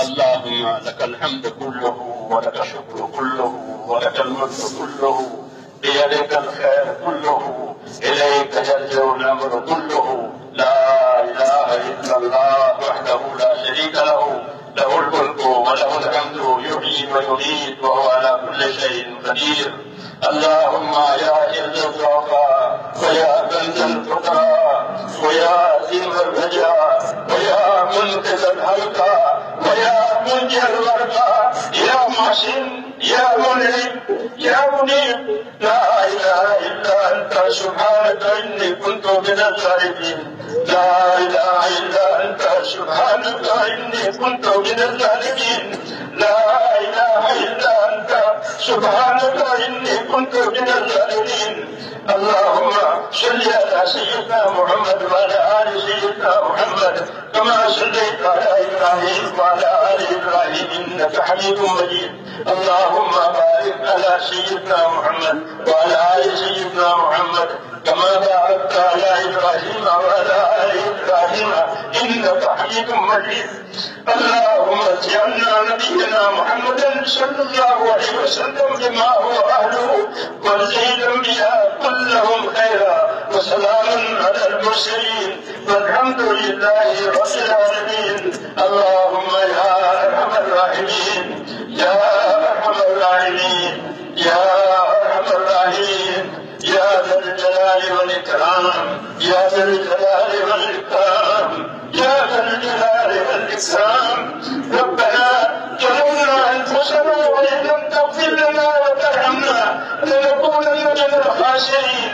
اللهم لك الحمد كله ولك الشكر كله ولك الملك كله، بيدك الخير كله، إليك يرجع الأمر كله. لا إله إلا الله وحده لا شريك له، له الملك وله الحمد، يحيي ويميت وهو على كل شيء قدير. اللهم يا عز الضعفاء ويا بنت الفقراء ويا عظيم الرجاء ويا منقذ الحلقى ويا منجي الورقى، يا محسن يا منعم يا منيب، لا اله الا انت سبحانك اني كنت من الظالمين. لا اله الا انت سبحانك اني كنت من الظالمين. لا اله الا انت سبحانك اني كنت من الظالمين. اللهم صل على سيدنا محمد وعلى ال سيدنا محمد كما صليت على ابراهيم وعلى ال ابراهيم انك حميد مجيد. اللهم بارك على سيدنا محمد وعلى ال سيدنا محمد كما باركت على ابراهيم وعلى ال ابراهيم انك حميد مجيد. اللهم اجعلنا نبينا محمدا صلى الله عليه وسلم بما هو اهله، وزيد الانبياء كلهم خيرا، وسلام على المرسلين، والحمد لله رب العالمين. اللهم يا ارحم الراحمين يا ارحم الراحمين يا ارحم الراحمين، يا ذا الجلال والاكرام يا ذا الجلال والاكرام يا ذا الجلال والاكرام. ربنا ظلمنا انفسنا وان لم تغفر لنا وترحمنا لنكونن من الخاسرين.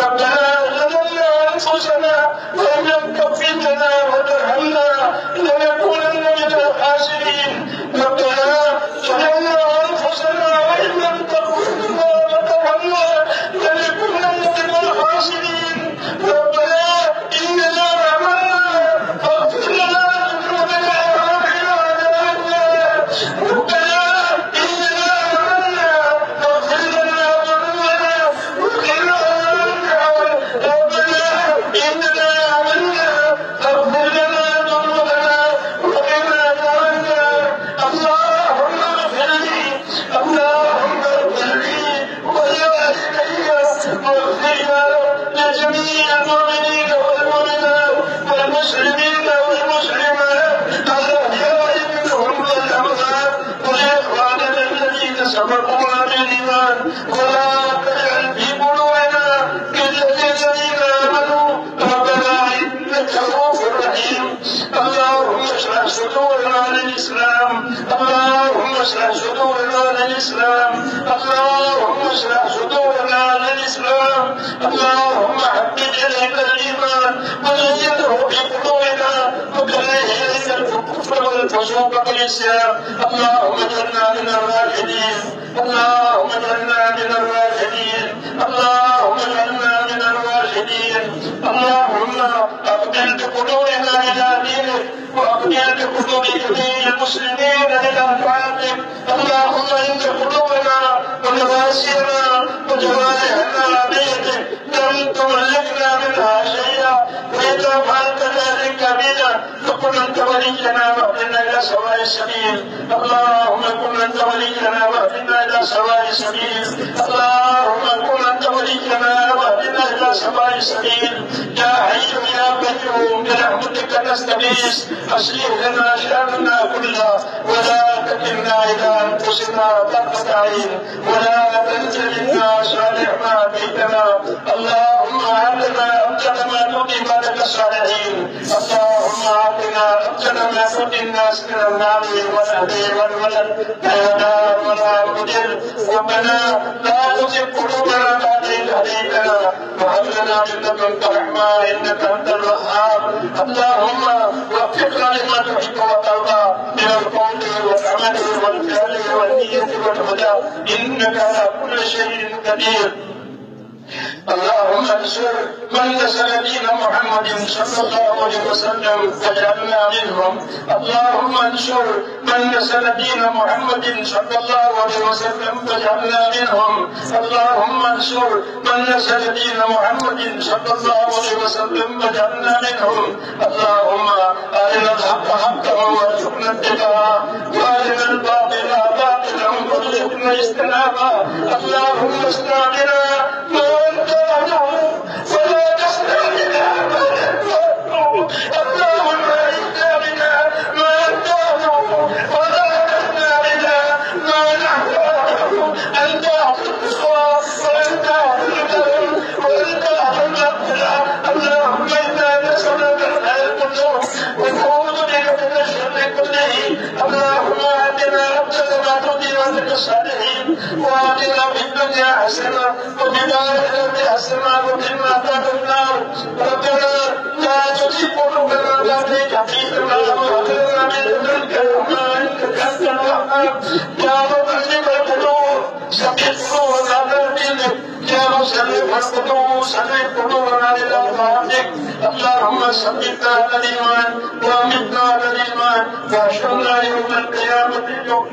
ربنا ظلمنا انفسنا وان لم تغفر لنا وترحمنا لنكونن من الخاسرين. ربنا ظلمنا انفسنا وان لم تغفر لنا وترحمنا لنكونن من الخاسرين. ربنا اننا امنا فاغفر لنا ذنوبنا وقنا عذاب النار. ربنا اننا امنا فاغفر لنا ذنوبنا وقنا عذاب النار. ربنا اننا امنا فاغفر لنا ذنوبنا وقنا عذاب النار. اللهم اغفر لي اللهم اغفر لي ولوالدي واغفر لجميع المؤمنين والمؤمنات والمسلمين والمسلمات الاحياء منهم والاموات، ولاخواننا الذين سبقونا بالايمان، ولا تجعل في قلوبنا كالذين امنوا. ربنا انك رؤوف رحيم. اللهم اشرح صدورنا للاسلام، اللهم اشرح صدورنا للاسلام، اللهم اشرح صدورنا للاسلام. اللهم حبب اليك الايمان وزينه في قلوبنا وكره اليك الكفر والفسوق والعصيان. اللهم اجعلنا من الراشدين، اللهم اجعلنا من الراشدين، اللهم اجعلنا من الراشدين. اللهم اقبل بقلوبنا الى دينك واقبل بقلوب جميع المسلمين الى طاعتك. اللهم ان قلوبنا ونواسينا وجوارحنا بيدك لم تملكنا منها شيئا، واذا فعلت ذلك بنا فكن انت ولينا واهدنا الى سواء السبيل. اللهم كن انت ولينا واهدنا الى سواء السبيل. اللهم كن انت ولينا واهدنا الى سواء السبيل. يا حي يا قيوم برحمتك نستغيث، اصلح لنا شاننا كله ولا تكلنا الى انفسنا طرفة عين، ولا تنزلنا صالح ما بيتنا. اللهم اعطنا افضل ما تؤتي عبادك الصالحين. اللهم اعطنا افضل ما تؤتي الناس من المال والاهل والولد لا نار ولا مدر. ربنا لا تزغ قلوبنا بعد إذ هديتنا وهب لنا من لدنك رحمة انك انت الوهاب. اللهم وفقنا لما تحب وترضى من القول والعمل والفعل والنية والهدى انك على كل شيء قدير. اللهم انصر من نصر دين محمد صلى الله عليه وسلم واجعلنا منهم. اللهم انصر من نصر دين محمد صلى الله عليه وسلم واجعلنا منهم. اللهم انصر من نصر دين محمد صلى الله عليه وسلم واجعلنا منهم. اللهم ارنا الحق حقا وارزقنا اتباعه وارنا الباطل باطلا وارزقنا اجتنابه. اللهم اصنع بنا ما انت اهله ولا تصنع بنا ما انت اهله. اللهم اعنا بنا ما انت اهله ولا تصنع بنا ما نحن اهله. انت اهل الصواب وانت اهل الكرم وانت اهل المغفره. اللهم انا نسالك الخير كله ونعوذ بك من الشر كله. اللهم اتنا افضل ما ترضي وترضى الصالحين واتنا في الدنيا حسنه وفي الاخره حسنه وقنا عذاب النار. ربنا لا تزغ قلوبنا بعد إذ هديتنا وهب لنا من لدنك رحمه انك انت الوهاب. يا مقلب القلوب ثبت قلوبنا على دينك. يا مصرف القلوب صرف قلوبنا الى طاعتك. اللهم ثبتنا على الايمان وامتنا على الايمان واحشرنا يوم القيامه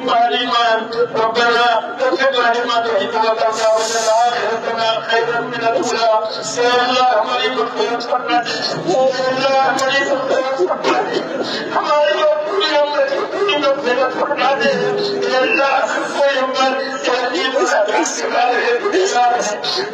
مع الايمان. ربنا اغفر لنا تحب وترضى وجعل اخرتنا خيرا من الاولى. يا الله ہماری مغفرت فرما دے. يا الله ہماری مغفرت فرما دے. ہماری پوری امت کی مغفرت فرما دے. يا الله کوئی امت تہذیب و اخلاق سے باہر ہے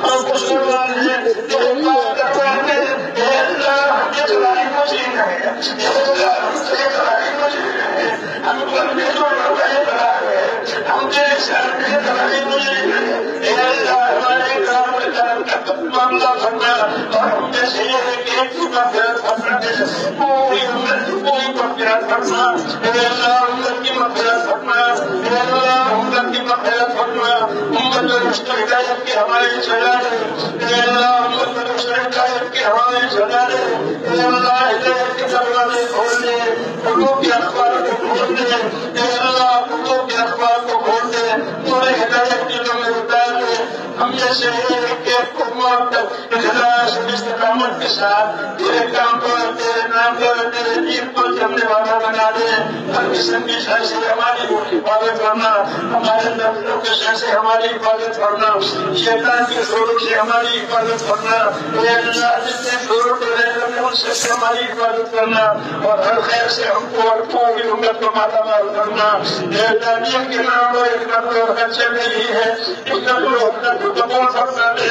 ہم مسلمان ہیں احتمال کرواتے ہیں. يا الله ہم کے خلائی مجرم ہیں. يا الله ہم کے خلائی مجرم ہیں. ہم پر بھیجو رکھے بنا ہے. ہم کے شہر کے خلائی مجرم ہیں. يا الله ہمارے کام کا معاملہ فرما اور ہم میں سے یہ ہے کہ ایک کی مغفرت فرما دے. پوری امت کی پوری مغفرت فرما. يا الله امت کی مغفرت فرما. يا الله امت کی مغفرت فرما. امت رشد ہدایت کی ہماری سزا دے. يا الله امت رشد ہدایت کی ہماری سزا دے. يا الله ہدایت کے دروازے کھول دے. قلوب کے اخبار کو کھول دے. يا الله قلوب کے اخبار کو کھول دے. تمہیں ہدایت کی میں اتار دے. ہم جیسے ایک امت اخلاص استقامت کے ساتھ تیرے کام پر تیرے نام پر تیرے دین پر چلنے والا بنا دے. ہر قسم کی شر سے ہماری حفاظت کرنا. ہمارے نفسوں کے شر سے ہماری حفاظت کرنا. شیطان کے شوروں سے ہماری حفاظت کرنا. اے اللہ جتنے شوروں کے رہے ان سے ہماری حفاظت کرنا اور ہر خیر سے ہم کو اور پوری امت کو مالا مال کرنا. اے اللہ دین کے نام پر ایک نقل اور خرچے میں ہی ہے. ایک نقل اور کو قبول فرما دے.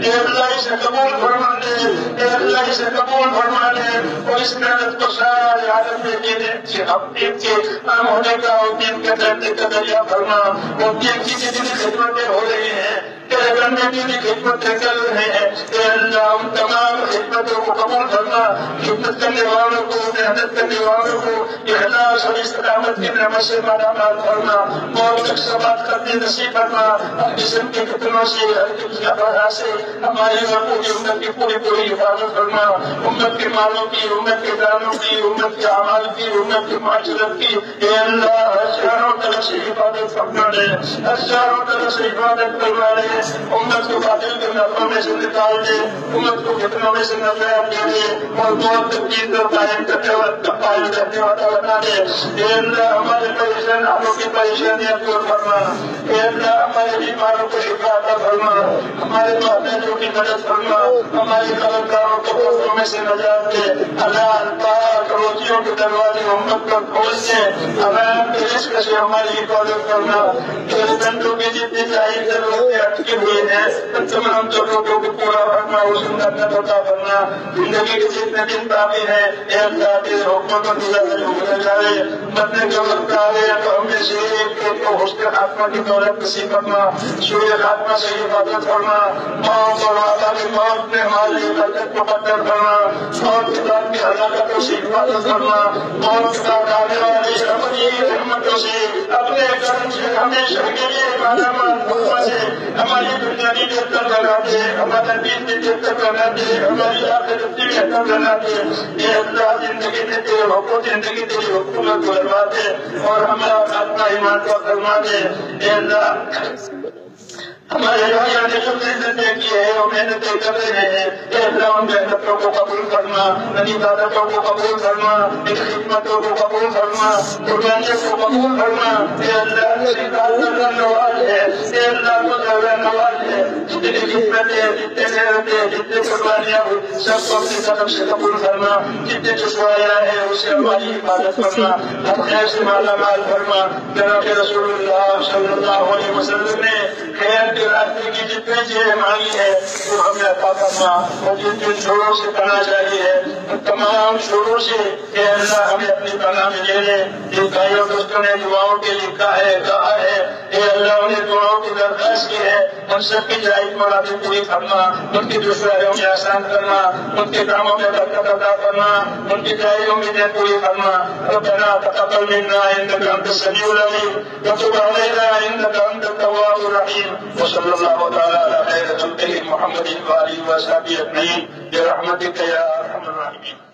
اے اللہ اسے قبول فرما دے. اے اللہ اسے قبول فرما دے اور اس محنت کو سارے عالم میں دین کے عام ہونے کا اور دین کے درجے کا ذریعہ فرما. اور دین کی جتنی خدمتیں ہو رہی ہیں تیرے بندے کی بھی خدمتیں کر رہے ہیں. اے اللہ ان تمام خدمتوں کو قبول فرما. خدمت کرنے والوں کو محنت کرنے والوں کو اخلاص اور استقامت کی نعمت سے مالا مال فرما. موت تک ثبات کرنے نصیب فرما. ہر قسم کے فتنوں سے ہر قسم کی افراد سے ہماری اور پوری امت کی پوری حفاظت فرما. امت کے مالوں کی امت کے دانوں کی امت کے اعمال کی امت کی معاشرت کی اے اللہ ہر چاروں طرف سے حفاظت فرما دے. ہر چاروں طرف سے حفاظت فرما دے. امت کو باطل کے نظروں میں سے نکال دے. امت کو فتنوں میں سے نجات دے دے اور موت تک دین کو قائم کرنے والا بنا دے. اے اللہ ہمارے پریشان حالوں کی پریشانیاں دور فرما. اے اللہ ہمارے بیماروں کو شفا عطا فرما. ہمارے محتاجوں کی مدد فرما. ہمارے قلمکاروں کو قبروں میں سے نجات دے. حلال پاک روزیوں کے دروازے امت کو کھول دے. حرام کے رزق سے ہماری حفاظت کرنا. تیرے بندوں کی جتنی ظاہر ضرورتیں اٹکی ہوئی ہیں ان تمام ضرورتوں کو پورا کرنا اس کو عطا فرما. زندگی کے جتنے دن باقی ہیں اے اللہ تیرے حکموں کو گزر جائے. مرنے کا وقت آئے تو ہمیں سے ایک کو حسن خاتمہ کی دولت نصیب فرما. سوئے خاتمہ سے حفاظت فرما. موت اور عذاب موت میں ہماری حفاظت کو بدر فرما. موت کے بعد کی ہلاکتوں سے حفاظت فرما. موت کے بعد آنے والی اپنی رحمتوں سے اپنے کرم سے ہمیشہ کے لیے مالا مال فرما دے. ہماری دنیا کی بہتر بنا دے. ہمارا دین بھی بہتر بنا دے. ہماری آخرت بھی بہتر بنا دے. اے اللہ زندگی میں تیرے حکم زندگی تیری حکومت کو لگوا دے اور ہمارا اپنا ایمان کو فرما دے. اے اللہ ہمارے بھائیوں نے جو محنتیں کی ہے وہ محنتیں کر رہے ہیں، اے اللہ ان محنتوں کو قبول فرما، ان عبادتوں کو قبول فرما، ان خدمتوں کو قبول فرما، قربانیوں کو قبول فرما۔ اے اللہ تیری عبادت کا نواز ہے، اے اللہ تو تیرا نواز ہے، جتنی خدمتیں، جتنے محنتیں، جتنے قربانیاں سب کو اپنی طرف سے قبول فرما، جتنے دشواریاں ہیں اس سے ہماری حفاظت فرما، ہم خیر سے مالا مال فرما۔ جناب رسول اللہ صلی اللہ علیہ وسلم نے خیر کے راستے کی جتنی چیزیں مانگی ہے وہ ہمیں عطا فرما، اور جن جن شوروں سے پناہ چاہیے ہے ان تمام شوروں سے اے اللہ ہمیں اپنی پناہ میں لے لے۔ جن بھائیوں دوستوں نے دعاؤں کے لیے کہا ہے اے اللہ انہیں دعاؤں کی درخواست کی ہے، ان سب کی جائز مراد پوری فرما، ان کی دشواریوں میں آسان کرنا، ان کے کاموں میں برکت عطا فرما، ان کی جائز امیدیں پوری فرما۔ ربنا تقبل منا انك انت السميع العليم وتب علينا انك انت التواب الرحيم، وصلى الله تعالى على خير خلقه محمد وآله وصحبه أجمعين برحمتك يا أرحم الراحمين۔